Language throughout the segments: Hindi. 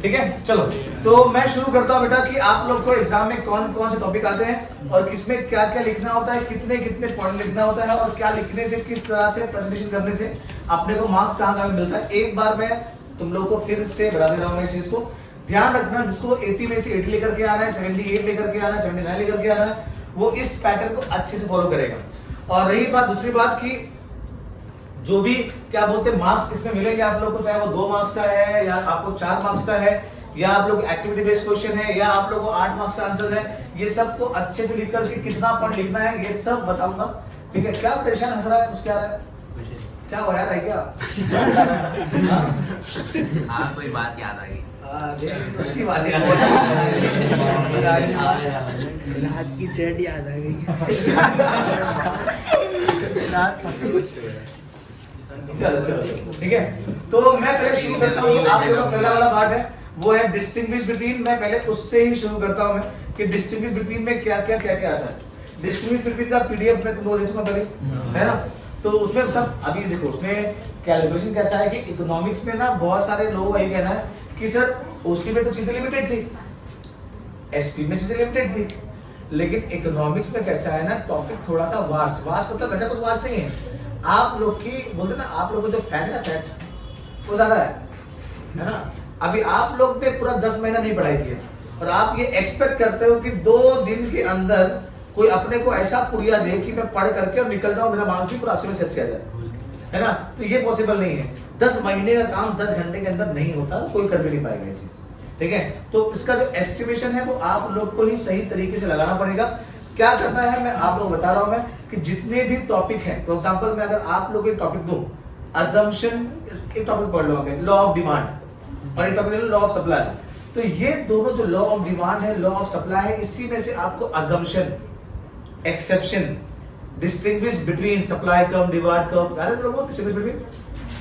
ठीक है, चलो तो मैं शुरू करता हूँ बेटा कि आप लोग को एग्जाम में कौन कौन से टॉपिक आते हैं और किसमें क्या क्या लिखना होता है, कितने कितने पॉइंट लिखना होता है और क्या लिखने से किस तरह से प्रेजेंटेशन करने से अपने को मार्क्स कहाँ कहाँ मिलता है। एक बार मैं तुम लोग को फिर से बता दे रहा हूँ इस चीज को ध्यान रखना। जिसको 80 में से 80 लेकर के आना है, 78 लेकर के आना है, 79 लेकर के आना है, वो इस पैटर्न को अच्छे से फॉलो करेगा। और रही बात दूसरी बात की जो भी क्या बोलते हैं मार्क्स इसमें मिलेंगे आप लोग को, चाहे वो 2 मार्क्स का है या आपको 4 मार्क्स का है या आप लोग एक्टिविटी बेस्ड क्वेश्चन है या आप लोग को 8 मार्क्स का आंसर है, ये सबको अच्छे से लिख करके कितना पॉइंट लिखना है ये सब बताऊंगा। ठीक है, क्या परेशान हंस रहा है, कुछ क्या रहा है, क्या हो यार है क्या? हाँ कोई बात याद आ गई, उसकी बात याद रात की चैट याद आ गई। चलो चलो ठीक है, तो मैं पहले शुरू करता हूँ। आप लोगों का पहला वाला पार्ट है वो है डिस्टिंग्विश बिटवीन। मैं पहले उससे ही शुरू करता हूँ मैं कि डिस्टिंग्विश बिटवीन में क्या क्या क्या क्या आता है। डिस्टिंग्विश बिटवीन का पीडीएफ में तुम लोग देखो पहले, है ना, तो उसमें सब अभी देखो उसमें कैलकुलेशन कैसा है कि इकोनॉमिक्स में ना बहुत सारे लोगों का ये कहना है कि सर ओसी में तो चीजें लिमिटेड थी, एसपी में चीजें लिमिटेड थी, लेकिन इकोनॉमिक्स में कैसा है ना टॉपिक थोड़ा सा वास्ट मतलब वैसा कुछ वास्ट नहीं है। आप लोग की बोलते ना आप लोग को जो फैट है ना फैट वो ज्यादा है ना। अभी आप लोग ने पूरा 10 महीना नहीं पढ़ाई की और आप ये एक्सपेक्ट करते हो कि 2 दिन के अंदर कोई अपने को ऐसा पुड़िया दे कि मैं पढ़ करके और निकल जाऊं, मेरा मार्क्स भी पूरा 80 में से 80 आ जाए, है ना। तो ये पॉसिबल नहीं है। 10 महीने का काम 10 घंटे के अंदर नहीं होता, कोई कर भी नहीं पाएगा ये चीज। ठीक है, तो इसका जो एस्टिमेशन है वो आप लोग को ही सही तरीके से लगाना पड़ेगा। क्या करना है मैं आप लोग बता रहा हूं मैं कि जितने भी टॉपिक हैं, फॉर एग्जांपल मैं अगर आप लोग एक टॉपिक दूं, अजम्पशन एक टॉपिक पढ़ लो आगे, लॉ ऑफ डिमांड और एक टॉपिक लॉ ऑफ सप्लाई, तो ये दोनों जो लॉ ऑफ डिमांड है लॉ ऑफ सप्लाई है, इसी में से आपको assumption, exception, distinguish between supply curve, demand curve, जाने तुम लोगों को डिस्टिंग्विश बिटवीन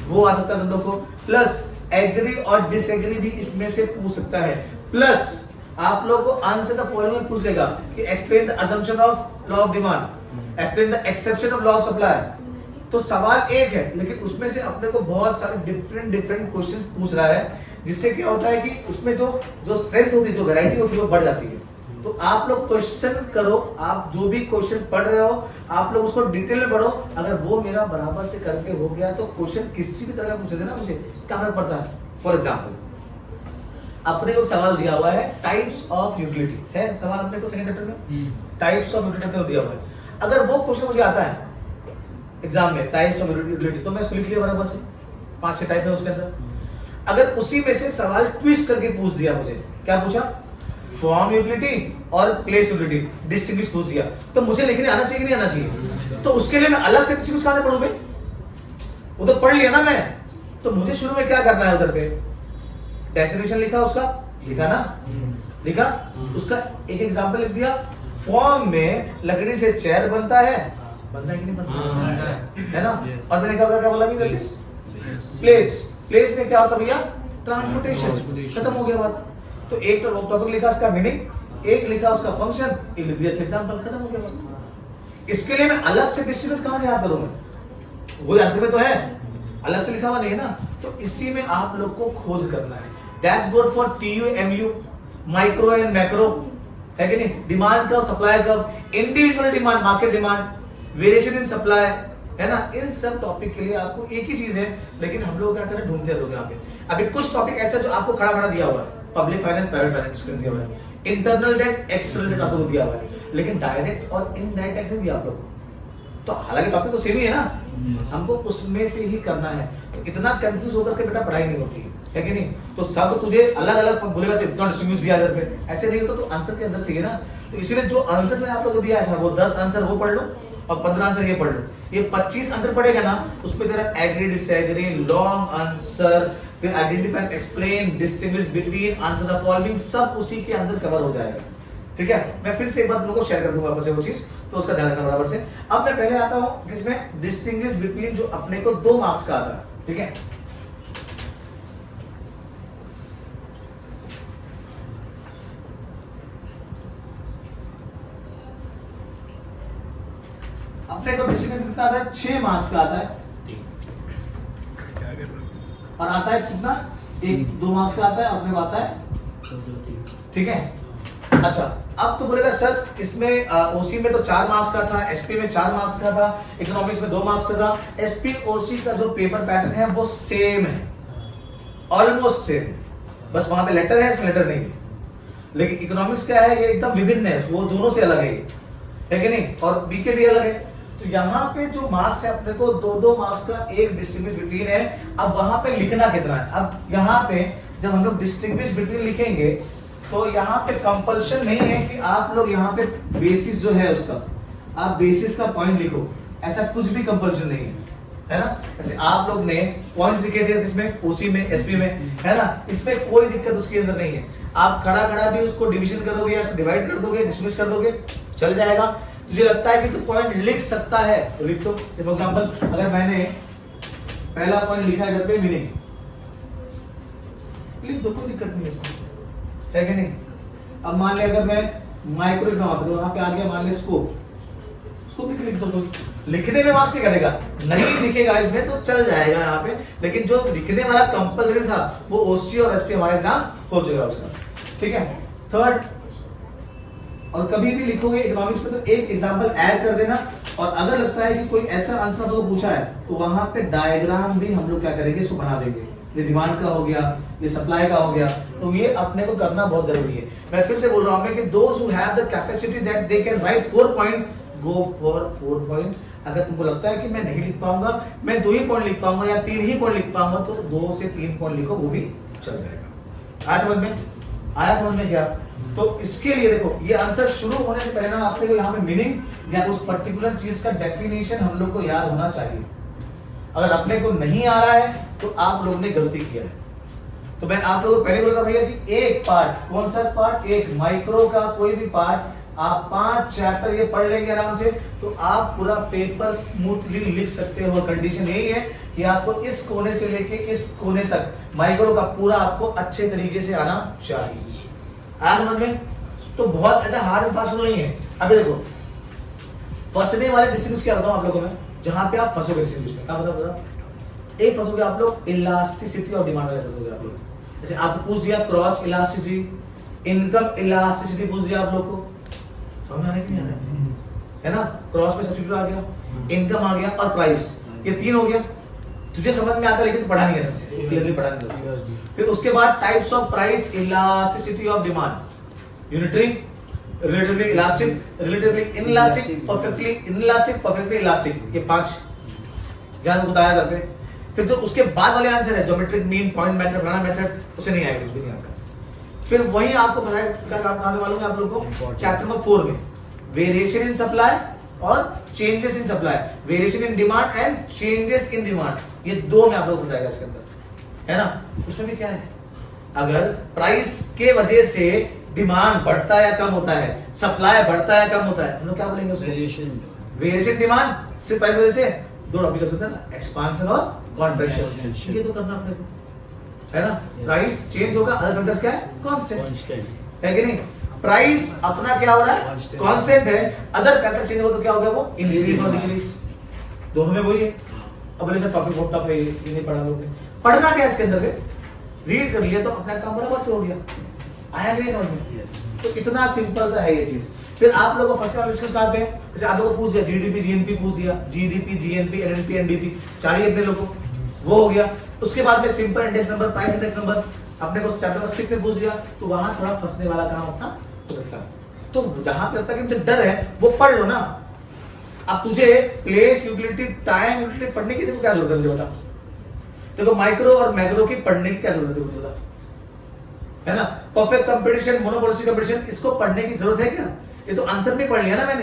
वो आ सकता है तुम लोग को। प्लस एग्री और डिसएग्री भी इसमें से पूछ सकता है। प्लस आप लोग को आंसर द फॉलोइंग पूछ लेगा कि explain the assumption of law of demand, explain the exception of law of supply. तो सवाल एक है लेकिन उसमें से अपने को बहुत सारे डिफरेंट क्वेश्चंस पूछ रहा है, जिससे क्या होता है कि उसमें जो स्ट्रेंथ होती है, जो वैरायटी होती है वो बढ़ जाती है। तो आप लोग क्वेश्चन करो, आप जो भी क्वेश्चन पढ़ रहे हो आप लोग उसको डिटेल में पढ़ो। अगर वो मेरा बराबर से करके हो गया तो क्वेश्चन किसी भी तरह का पूछ देना, मुझे क्या फर्क पड़ता है। फॉर एग्जाम्पल अपने को सवाल दिया हुआ है टाइप्स ऑफ यूटिलिटी, है सवाल अपने को सेकंड चैप्टर में टाइप्स ऑफ यूटिलिटी में दिया हुआ है। अगर वो क्वेश्चन मुझे आता है एग्जाम में टाइप्स ऑफ यूटिलिटी तो मैं इसको लिख लिया बराबर से, 5-6 टाइप है उसके अंदर। अगर उसी में से सवाल ट्विस्ट करके पूछ दिया, मुझे क्या पूछा, फॉर्म यूटिलिटी और प्लेस यूटिलिटी, डिस्टिंग्विश पूछ दिया, तो मुझे लिखने आना चाहिए कि नहीं आना चाहिए। तो उसके लिए मैं अलग से डिस्टिंग्विश कहां से पढ़ूं भाई, वो तो पढ़ लिया ना मैं। तो मुझे शुरू में क्या करना है, उधर पे डेफिनेशन लिखा, उसका लिखा ना, लिखा उसका एक एग्जांपल लिख दिया। फॉर्म में लकड़ी से चेयर बनता है कि नहीं बनता, है ना। और मैंने क्या बोला भी, प्लेस में क्या होता है भैया, ट्रांसपोर्टेशन, खत्म हो गया बात। तो एक तो टॉपिक लिखा उसका मीनिंग, एक लिखा उसका फंक्शन, एक लिख दिया एग्जांपल, खत्म हो गया बात। इसके लिए मैं अलग से डिस्टिंग्विश कहां से याद करूं, मैं वो आंसर में तो है, अलग से लिखा हुआ नहीं है ना। तो इसी में आप लोग को खोज करना है। That's good for TU-MU, micro and macro, है कि नहीं। Demand curve, supply curve, individual demand, market demand, variation in supply, है ना। इन सब टॉपिक के लिए आपको एक ही चीज है, लेकिन हम लोग क्या करें, ढूंढते हैं लोग यहाँ पे। अभी कुछ टॉपिक ऐसा जो आपको खड़ा खड़ा दिया हुआ है, पब्लिक फाइनेंस, प्राइवेट फाइनेंस दिया हुआ है, इंटरनल डेट, एक्सटर्नल डेट आपको दिया हुआ है, लेकिन डायरेक्ट और इनडायरेक्ट टैक्स नहीं दिया आप लोग को। तो हालांकि टॉपिक तो सेम ही है ना, हमको उसमें से ही करना है। तो इतना कंफ्यूज होकर के बेटा पढ़ाई नहीं होती है कि नहीं। तो सब तुझे अलग अलग बोलेगा तो इतना डिस्टिंग्विश दिया इधर पे, ऐसे नहीं होता। तो आंसर के अंदर चाहिए ना। तो इसीलिए जो आंसर मैंने आप लोगों को दिया था वो 10 आंसर वो पढ़ लो और 15 आंसर ये पढ़ लो। ये 25 आंसर पढ़ेगा ना, उसमें तेरा एग्री, डिसएग्री, लॉन्ग आंसर, फिर identify, explain, distinguish between, answer the following, सब उसी के अंदर कवर हो जाएगा। ठीक है, मैं फिर से एक बार तुम लोगों को शेयर कर दूंगा वापस से वो चीज, तो उसका ध्यान रखना बराबर से। अब मैं पहले आता हूं जिसमें डिस्टिंग्विश बिटवीन, जो अपने को 2 मार्क्स का आता है। ठीक है, अपने को डिस्टिंग्विश कितना आता है, 6 मार्क्स का आता है, और आता है कितना एक 2 मार्क्स का आता है, अपने को आता है, ठीक है। अच्छा, अब तो बोलेगा सर इसमें ओसी में तो 4 मार्क्स का था, एसपी में 4 मार्क्स का था, इकोनॉमिक्स में 2 मार्क्स का था। एसपी ओसी का जो पेपर पैटर्न है वो सेम है, ऑलमोस्ट सेम, बस वहां पे लेटर है, इसमें लेटर नहीं है। लेकिन इकोनॉमिक्स क्या है, ये एकदम विभिन्न है, वो दोनों से अलग है कि नहीं, और बीके भी अलग है। तो यहाँ पे जो मार्क्स है अपने को 2-2 मार्क्स का एक डिस्टिंग्विश बिटवीन है। अब वहां पे लिखना कितना है, अब यहाँ पे जब हम लोग डिस्टिंग्विश बिटवीन लिखेंगे तो यहाँ पे कंपल्शन नहीं है कि आप लोग यहाँ पे बेसिस जो है उसका आप बेसिस का पॉइंट लिखो, ऐसा कुछ भी कंपल्शन नहीं है ना। जैसे आप लोग ने पॉइंट्स लिखे थे इसमें ओसी में एसपी में, है ना, इसमें कोई दिक्कत उसके अंदर नहीं है। आप खड़ा खड़ा भी उसको डिवीजन करोगे या डिवाइड कर दोगे, डिसमिस कर दोगे, चल जाएगा। तुझे लगता है कि तू पॉइंट लिख सकता है तो लिख दो। फॉर एग्जांपल अगर मैंने पहला पॉइंट लिखा है घर पे मीनिंग, लिख दो, कोई दिक्कत नहीं है इसमें, है कि नहीं। अब मान लिया अगर मैं माइक्रो एग्जाम तो वहां पे आ गया, मान लिया स्कोप भी लिख दो, लिखने में मार्क्स नहीं कटेगा, नहीं लिखेगा इसमें तो चल जाएगा यहाँ पे। लेकिन जो लिखने वाला कंपल्सरी था वो ओसी और एसपी हमारा एग्जाम हो चुका उसका, ठीक है। थर्ड, और कभी भी लिखोगे इकोनॉमिक्स में तो एक एग्जांपल ऐड कर देना, और अगर लगता है कि कोई ऐसा आंसर तो पूछा है तो वहां पे डायग्राम भी हम लोग क्या करेंगे, इसको बना देंगे। ये डिमांड का हो गया, ये सप्लाई का हो गया, तो ये अपने को करना बहुत जरूरी है। मैं फिर से बोल रहा हूं कि those who have the capacity that they can write 4 point, go for 4 point. अगर तुमको लगता है कि मैं नहीं लिख पाऊंगा, मैं 2 ही पॉइंट लिख पाऊंगा या 3 ही पॉइंट लिख पाऊंगा, तो 2 से 3 पॉइंट लिखो, वो भी चल जाएगा। आज समझ में आया, समझ में क्या। तो इसके लिए देखो, ये आंसर शुरू होने से पहले ना आपने को यहाँ पे मीनिंग या उस पर्टिकुलर चीज का डेफिनेशन हम लोग को याद होना चाहिए। अगर अपने को नहीं आ रहा है तो आप लोग ने गलती किया है। तो मैं आप लोगों को पहले बोला था भैया कि एक पार्ट, कौन सा पार्ट, एक माइक्रो का कोई भी पार्ट आप 5 चैप्टर ये पढ़ लेंगे आराम से, तो आप पूरा पेपर स्मूथली लिख सकते हो। कंडीशन यही है कि आपको इस कोने से लेके इस कोने तक माइक्रो का पूरा आपको अच्छे तरीके से आना चाहिए। आज समझ में। तो बहुत ऐसा हार्ड एंड फास्ट नहीं है। अभी देखो, फंसने वाले डिस्टेंस क्या बताऊं आप लोगों को मैं, जहां पे आप फंसोगे डिस्टेंस में, क्या बता एक फंसोगे आप लोग इलास्टिसिटी और डिमांड वाले फंसोगे आप लोग। जैसे आपको पूछ दिया क्रॉस इलास्टिसिटी, इनकम इलास्टिसिटी पूछ दिया आप लोग को, समझ आ रहा है कि नहीं आ रहा है ना। क्रॉस में सब्स्टिट्यूट आ गया, इनकम आ गया और प्राइस, ये 3 हो गया। तुझे समझ में आता है लेकिन तो पढ़ा नहीं है ढंग से, क्लियरली पढ़ा नहीं। फिर उसके बाद types of price, elasticity of demand, unitary, relatively elastic, relatively inelastic, perfectly inelastic, perfectly elastic, ये 5 ज्ञान बताया घर पे। फिर जो उसके बाद वाले आंसर है ज्योमेट्रिक मीन, पॉइंट मेथड, फलाना मेथड, उसे नहीं आएगा, कुछ भी नहीं आता। फिर वही आपको क्या काम मालूम है आप लोगों को, चैप्टर नंबर 4 में वेरिएशन इन सप्लाई और changes in supply, variation in demand and changes in demand, ये 2 में आप लोग फंसाएगा इसके अंदर, है ना। उसमें भी क्या है, अगर प्राइस के वजह से डिमांड बढ़ता है या कम होता है, सप्लाई बढ़ता है कम होता है, हम लोग क्या बोलेंगे उसको, वेरिएशन डिमांड। सिर्फ प्राइस वजह से 2 टॉपिक होता है ना, एक्सपांशन और कॉन्ट्रैक्शन, ये तो करना अपने को, है ना। प्राइस चेंज होगा, अदर फैक्टर्स क्या है, कांस्टेंट, है कि नहीं। प्राइस अपना क्या हो रहा है, कांस्टेंट है, अदर फैक्टर चेंज हो तो क्या हो गया, वो इंक्रीज और डिक्रीज, दोनों में वही है। अब बोले टॉपिक बहुत टफ है, ये नहीं पढ़ा लोग ने, पढ़ना क्या है इसके अंदर, रीड कर लिया तो अपना काम बराबर से हो गया। आया कि नहीं समझ में। तो इतना सिंपल सा है ये चीज। फिर आप लोगों को फर्स्ट वाला डिस्कस कहां पे है, जैसे आप लोगों को पूछ दिया जीडीपी जीएनपी पूछ दिया, जीडीपी जीएनपी एनएनपी एनडीपी, 4 ही अपने लोगों को वो हो गया। उसके बाद में simple index number, price index number अपने को चैप्टर नंबर 6 में पूछ दिया, तो वहां थोड़ा फंसने वाला काम अपना हो सकता है। तो जहां पे लगता है कि मुझे डर है वो पढ़ लो ना। अब तुझे प्लेस, यूटिलिटी, टाइम, यूटिलिटी पढ़ने की क्या जरूरत है मुझे बता। देखो माइक्रो और मैक्रो की पढ़ने की क्या जरूरत है मुझे बता, है ना। परफेक्ट कंपटीशन, मोनोपोलिस्टिक कंपटीशन, इसको पढ़ने की जरूरत है क्या, ये तो आंसर नहीं पढ़ लिया ना मैंने,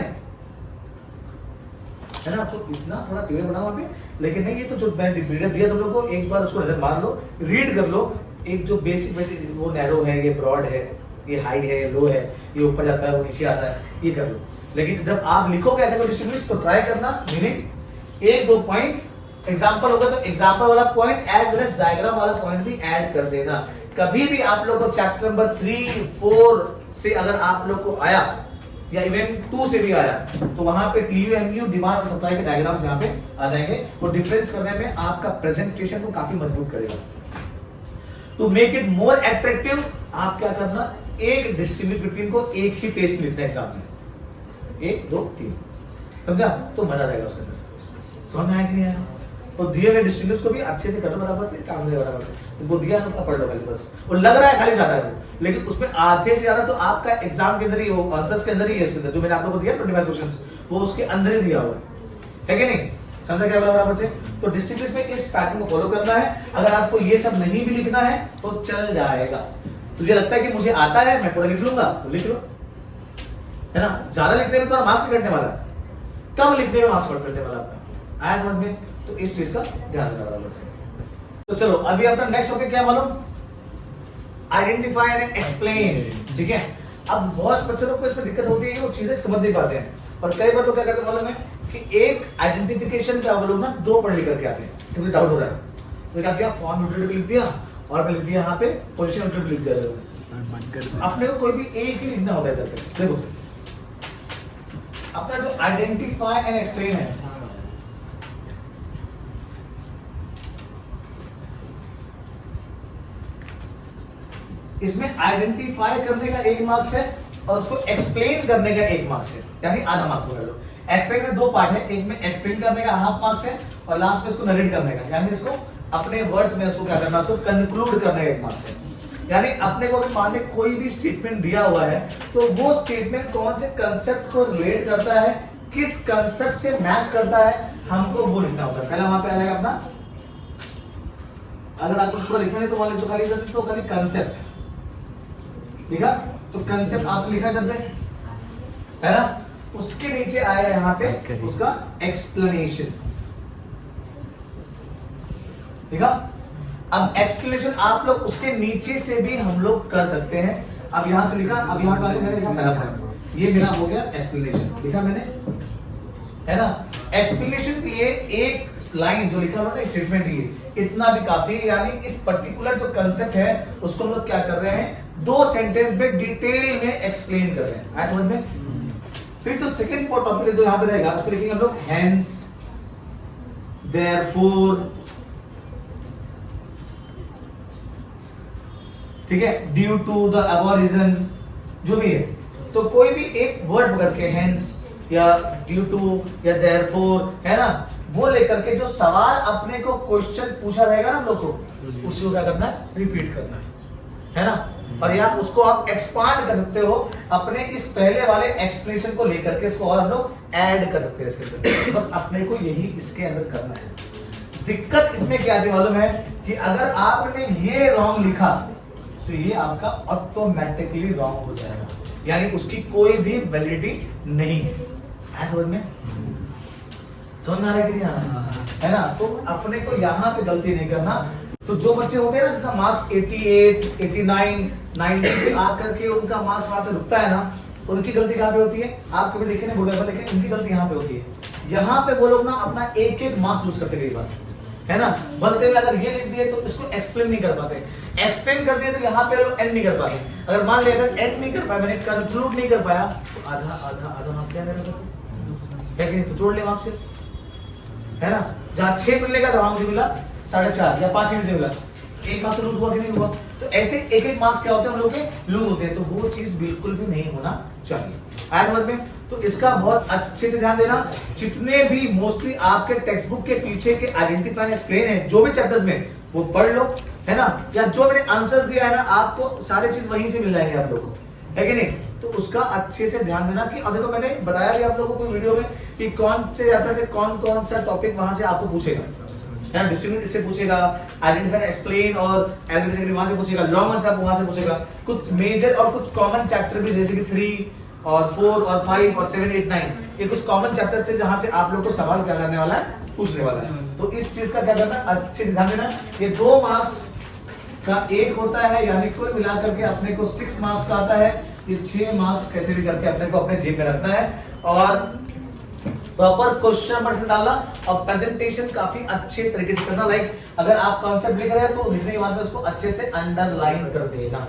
है ना। तो इतना थोड़ा क्लियर बना वहां पे। लेकिन नहीं, ये तो जो मैंने पीडीएफ दिया तुम लोग को, एक बार उसको नजर मार लो, रीड कर लो। एक जो बेसिक वो नैरो है, ये ब्रॉड है, ये हाई है, ये लो है, ये ऊपर जाता है, वो नीचे आता है, ये कर लो। लेकिन जब आप लिखोगे ऐसे कोई डिस्ट्रीब्यूशन तो ट्राई करना, मीनिंग 1-2 पॉइंट एग्जांपल होगा तो एग्जांपल वाला point as well as diagram वाला पॉइंट भी ऐड कर देना। कभी भी आप लोग को चैप्टर नंबर 3-4 से अगर आप लोग को आया या इवन 2 से भी आया तो वहां पे टीयू एमयू, डिमांड और सप्लाई के डायग्राम्स यहाँ पे आ जाएंगे। वो डिफरेंस करने में आपका प्रेजेंटेशन को काफी मजबूत करेगा। To make it more attractive आप क्या करना, एक डिस्टिंग्विश बिटवीन को एक ही पेज में लिखना एग्जाम में, 1 2 3, समझा? तो मजा आ जाएगा उसके अंदर। समझ में आया कि नहीं आया? तो दिए हुए डिस्टिंग्विश को भी अच्छे से करो, बराबर से काम दे बराबर से, तो वो दिया तो पढ़ लो खाली बस। वो लग रहा है खाली ज्यादा है, लेकिन उसमें आधे से ज्यादा तो आपका एग्जाम के अंदर ही, वो आंसर्स के अंदर ही है, इसके अंदर जो मैंने आप लोगों को दिया 25 क्वेश्चंस, वो उसके अंदर ही दिया हुआ है कि नहीं? समझा क्या बराबर से? तो डिस्टिंग्विश में इस पैटर्न को फॉलो करना है। अगर आपको ये सब नहीं भी लिखना है तो चल जाएगा। तुझे लगता है कि मुझे आता है, मैं पूरा लिख लूंगा, तो लिख लो, है ना? ज्यादा लिखने में तो मार्क्स नहीं कटने वाला, कम लिखने में मार्क्स कटने वाला आपका। आया समझ में? तो इस चीज का ध्यान रखना बराबर से। तो चलो अभी अपना नेक्स्ट टॉपिक क्या मालूम? Identify and explain. ठीक है, अब बहुत बच्चों को इसमें दिक्कत होती है कि वो चीजें समझ नहीं पाते हैं, और कई बार लोग क्या करते हैं मालूम है कि एक आइडेंटिफिकेशन का लोग ना 2 पढ़ लिख करके आते हैं, सिंपली डाउट हो रहा है तो क्या किया, फॉर्म यूटिलिटी लिख दिया और लिख दिया यहाँ पे पोजीशन यूटिलिटी लिख दिया। अपने को कोई भी एक ही लिखना होता है इधर पे। देखो अपना जो आइडेंटिफाई एंड एक्सप्लेन है, इसमें आइडेंटिफाई करने का 1 मार्क्स है और उसको एक्सप्लेन करने का 1 मार्क्स है, यानी आधा मार्क्स पकड़ लो। एक्सप्लेन में 2 पार्ट है, एक में एक्सप्लेन करने का हाफ मार्क्स है और लास्ट में इसको नरेट करने का, यानी इसको अपने वर्ड्स में इसको क्या करना है, उसको कंक्लूड करने का 1 मार्क्स है। यानी अपने को मान ले कोई भी स्टेटमेंट दिया हुआ है तो वो स्टेटमेंट कौन से कंसेप्ट को रिलेट करता है, किस कंसेप्ट से मैच करता है, हमको वो लिखना होता है। पहला वहां पे आ जाएगा अपना, अगर आपको पूरा लिखना नहीं तो वहां तो खाली कंसेप्ट लिखा, तो कंसेप्ट आपने लिखा करते है ना, उसके नीचे आएगा यहाँ पे उसका एक्सप्लेनेशन। ठीक है, अब एक्सप्लेनेशन आप लोग उसके नीचे से भी हम लोग कर सकते हैं। अब यहां से लिखा, अब यहां पे मैंने पहला पॉइंट ये मेरा हो गया एक्सप्लेनेशन, लिखा मैंने, है ना? एक्सप्लेनेशन के लिए एक लाइन जो लिखा हुआ ना स्टेटमेंट, ये इतना भी काफी, यानी इस पर्टिकुलर जो कंसेप्ट है उसको हम लोग क्या कर रहे हैं, 2 सेंटेंस में डिटेल में एक्सप्लेन कर रहे हैं। आया समझ में? फिर जो सेकंड टॉपिक जो यहां पे रहेगा उसको लिखेंगे हम लोग हेंस, देयरफॉर, ठीक है, due to the above reason, जो भी है। तो कोई भी एक वर्ड पकड़ के हेंस या ड्यू टू या देयरफॉर, है ना, वो लेकर के जो सवाल अपने को क्वेश्चन पूछा रहेगा ना हम लोग को, उसको क्या करना है, रिपीट करना है ना? और या उसको आप एक्सपांड कर सकते हो अपने इस पहले वाले एक्सप्लेनेशन को लेकर के, इसको और हम लोग ऐड कर सकते हैं इसके अंदर। बस अपने को यही इसके अंदर करना है। दिक्कत इसमें क्या थी मालूम है कि अगर आपने ये रॉन्ग लिखा तो ये आपका ऑटोमेटिकली रॉन्ग हो जाएगा, यानी उसकी कोई भी वैलिडिटी नहीं है। ऐसा समझ में समझ में आ रहा है कि नहीं आ रहा है ना? तो अपने को यहाँ पे गलती नहीं करना। तो जो बच्चे होते हैं ना जिसका मार्क्स 88, 89, 90 पे आकर के उनका मार्क्स वहां पे रुकता है ना, उनकी गलती कहाँ पे होती है? आप कभी लिखे नहीं बोले, लेकिन उनकी गलती यहाँ पे होती है। यहाँ पे वो लोग ना अपना एक मार्क्स लूज करते कई बार, है ना? बल्कि अगर ये लिख दिए तो इसको एक्सप्लेन नहीं कर पाते, एक्सप्लेन कर दिए तो यहाँ पे लोग एंड नहीं कर पाते। अगर मान लिया अगर एंड नहीं कर पाया, मैंने कंक्लूड नहीं कर पाया, तो आधा मार्क्स क्या है कि तो जोड़ ले मार्क्स से, है ना? जहाँ 6 मिलने का था वहां मुझे मिला 4.5 या 5 ही मिला, 1 मार्क्स लूज हुआ कि नहीं हुआ? तो ऐसे एक मार्क्स क्या होते हैं हम लोग के लूज होते हैं, तो वो चीज बिल्कुल भी नहीं होना चाहिए। आया समझ में? तो इसका बहुत अच्छे से ध्यान देना। जितने भी मोस्टली आपके टेक्स्ट बुक के पीछे के आइडेंटिफाई एक्सप्लेन है, जो भी चैप्टर्स में, वो पढ़ लो, है ना? या जो मैंने आंसर्स दिया है ना, आपको सारे चीज वहीं से मिल जाएंगे आप लोगों को, है कि नहीं? तो उसका अच्छे से ध्यान देना कि, और देखो मैंने बताया भी आप लोगों को वीडियो में कि कौन से चैप्टर से कौन सा टॉपिक वहां से आपको पूछेगा, है ना? डिस्टिंग्विश इससे पूछेगा, आइडेंटिफाई एक्सप्लेन और एल्गोरिथम वहां से पूछेगा, लॉन्ग आंसर आपको वहां से पूछेगा, कुछ मेजर और कुछ कॉमन चैप्टर भी, जैसे कि 3 और 4 और 5 और 7, 8, 9, ये कुछ कॉमन चैप्टर्स थे जहां से आप लोग को सवाल क्या करने वाला है, पूछने वाला है। तो इस चीज का क्या करना, अच्छे से ध्यान देना। ये 2 मार्क्स का 1 होता है, यानी कुल मिलाकर के अपने को 6 मार्क्स का आता है। ये 6 मार्क्स कैसे भी करके अपने को अपने जेब में रखना है और प्रॉपर क्वेश्चन नंबर से डालना, और प्रेजेंटेशन काफी अच्छे तरीके से करना। लाइक अगर आप कॉन्सेप्ट लिख रहे हैं तो लिखने के बाद में उसको अच्छे से अंडरलाइन कर देना।